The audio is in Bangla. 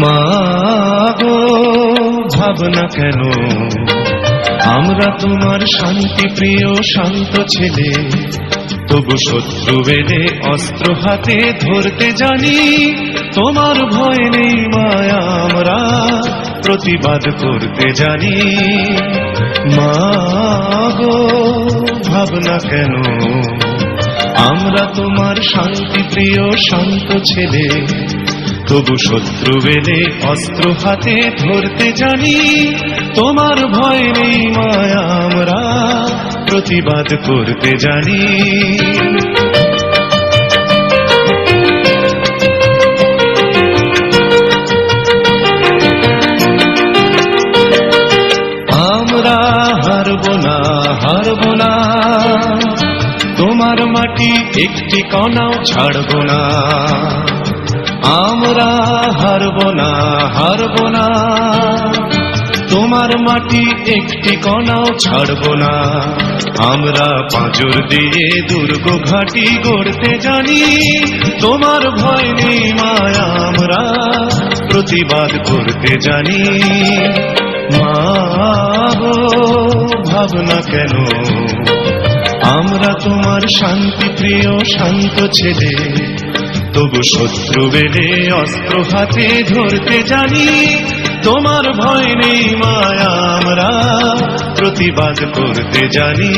মা গো ভাবনা কেন, আমরা তোমার শান্তি প্রিয় শান্ত ছেলে, তবু শত্রু এলে অস্ত্র হাতে ধরতে জানি। তোমার ভয় নেই মায়া, আমরা প্রতিবাদ করতে জানি। মা গো ভাবনা কেন, আমরা তোমার শান্তি প্রিয় শান্ত ছেলে, তবু শত্রু এলে অস্ত্র হাতে ধরতে জানি। তোমার ভয় নেই মায়া, আমরা প্রতিবাদ করতে জানি। আমরা হারব না, হারব না, তোমার মাটি একটি কণাও ছাড়ব না। আমরা হারব না, হারব না, তোমার মাটি একটি কণাও ছাড়ব না। আমরা পাঁজর দিয়ে দুর্গ ঘাঁটি গড়তে জানি। তোমার ভয় নেই মায়া, আমরা প্রতিবাদ করতে জানি। মা গো ভাবনা কেন, আমরা তোমার শান্তি প্রিয় শান্ত ছেলে, তবু শত্রু এলে অস্ত্র হাতে ধরতে জানি। তোমার ভয় নেই মায়া, আমরা প্রতিবাদ করতে জানি।